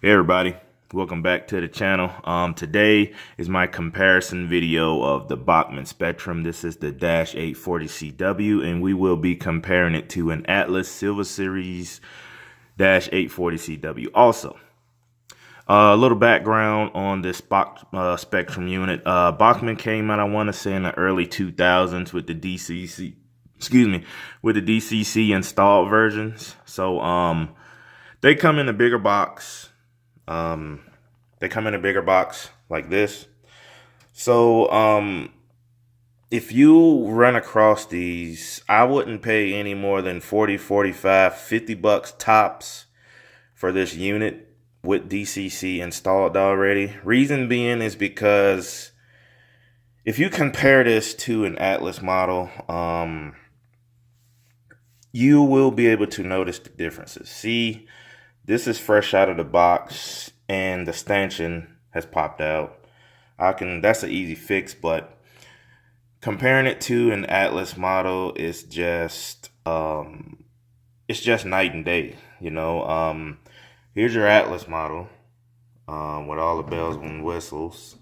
Hey everybody, welcome back to the channel. Today is my comparison video of the Bachmann Spectrum. This is the Dash 840CW, and we will be comparing it to an Atlas Silver Series Dash 840CW. Also, a little background on this Spectrum unit. Bachmann came out, I want to say, in the early 2000s with the DCC installed versions. So they come in a bigger box. They come in a bigger box like this. So, if you run across these, I wouldn't pay any more than 40, 45, 50 bucks tops for this unit with DCC installed already. Reason being is because if you compare this to an Atlas model, you will be able to notice the differences. See, this is fresh out of the box and the stanchion has popped out. That's an easy fix, but comparing it to an Atlas model is just it's just night and day, you know. Here's your Atlas model with all the bells and whistles,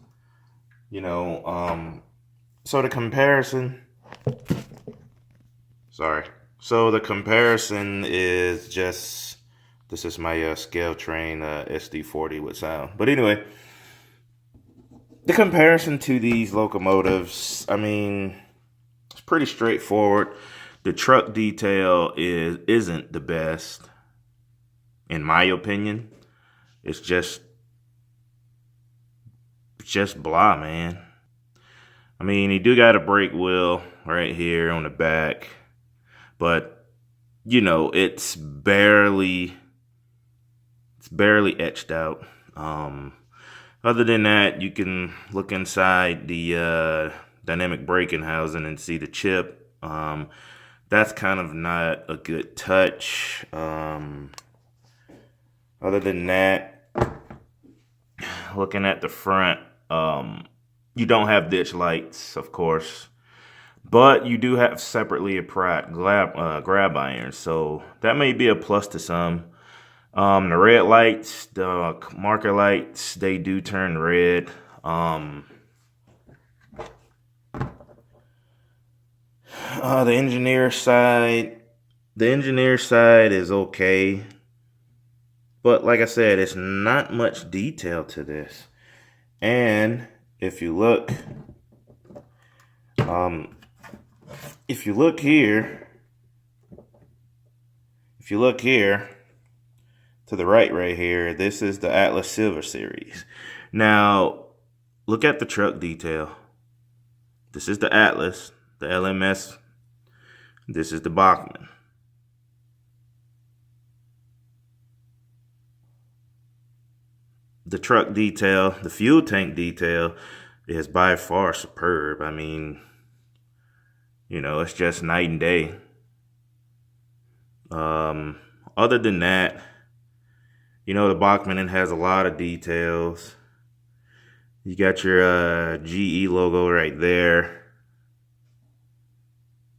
you know. So the comparison is just, this is my scale train SD40 with sound. But anyway, the comparison to these locomotives, I mean, it's pretty straightforward. The truck detail isn't the best, in my opinion. It's just blah, man. I mean, you do got a brake wheel right here on the back, but you know, it's barely etched out. Other than that, you can look inside the dynamic braking housing and see the chip. That's kind of not a good touch. Other than that, looking at the front, you don't have ditch lights, of course, but you do have separately applied grab irons, so that may be a plus to some. The red lights, the marker lights, they do turn red. The engineer side is okay, but like I said, it's not much detail to this. And if you look here, to the right here, this is the Atlas Silver Series. Now, look at the truck detail. This is the Atlas, the LMS. This is the Bachmann. The truck detail, the fuel tank detail is by far superb. I mean, you know, it's just night and day. Other than that, you know, the Bachmann has a lot of details. You got your GE logo right there.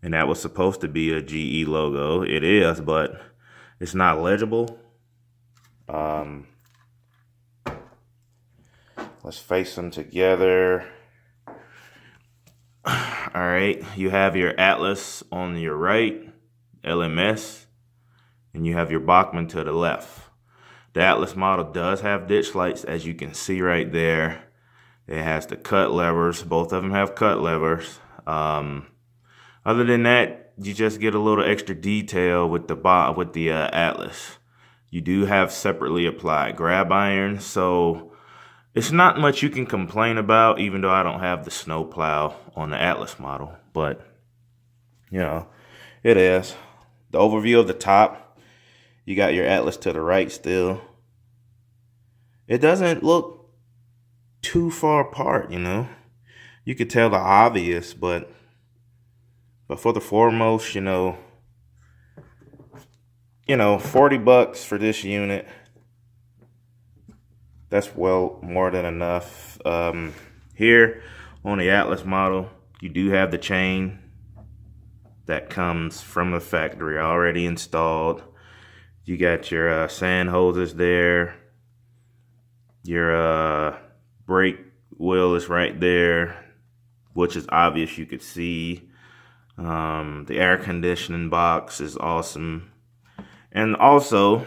And that was supposed to be a GE logo. It is, but it's not legible. Let's face them together. All right, you have your Atlas on your right, LMS, and you have your Bachmann to the left. The Atlas model does have ditch lights, as you can see right there. It has the cut levers. Both of them have cut levers. Other than that, you just get a little extra detail with the Atlas. You do have separately applied grab irons, so it's not much you can complain about, even though I don't have the snow plow on the Atlas model. But, you know, it is. The overview of the top, you got your Atlas to the right still. It doesn't look too far apart, you know. You could tell the obvious, but for the foremost, you know, 40 bucks for this unit, that's well more than enough. Here on the Atlas model, you do have the chain that comes from the factory already installed. You got your sand hoses there. Your brake wheel is right there, which is obvious, you could see. The air conditioning box is awesome. And also,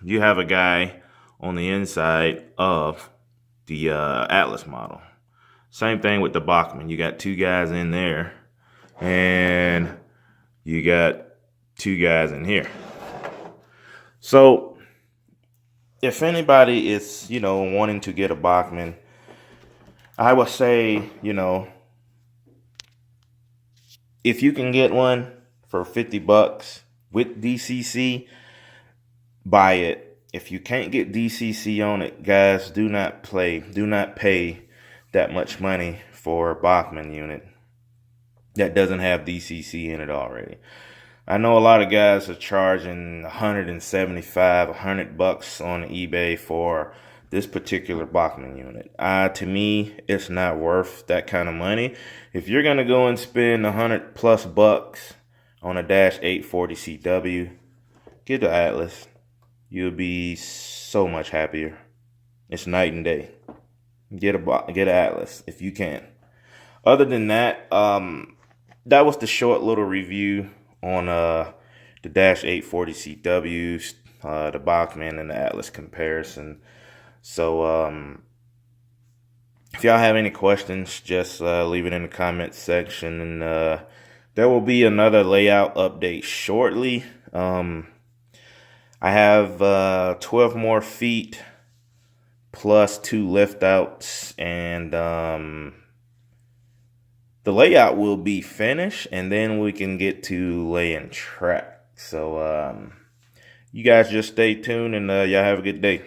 you have a guy on the inside of the Atlas model. Same thing with the Bachmann. You got two guys in there, and you got two guys in here. So if anybody is, wanting to get a Bachmann, I would say, if you can get one for $50 with DCC, buy it. If you can't get DCC on it, guys, do not pay that much money for a Bachmann unit that doesn't have DCC in it already. I know a lot of guys are charging $175, $100 on eBay for this particular Bachmann unit. To me, it's not worth that kind of money. If you're gonna go and spend $100+ on a Dash 840 CW, get the Atlas. You'll be so much happier. It's night and day. Get an Atlas if you can. Other than that, that was the short little review on the Dash 840 CWs, the Bachmann and the Atlas comparison. So if y'all have any questions, just leave it in the comments section, and there will be another layout update shortly. I have 12 more feet plus 2 lift outs, and the layout will be finished, and then we can get to laying track. So you guys just stay tuned, and y'all have a good day.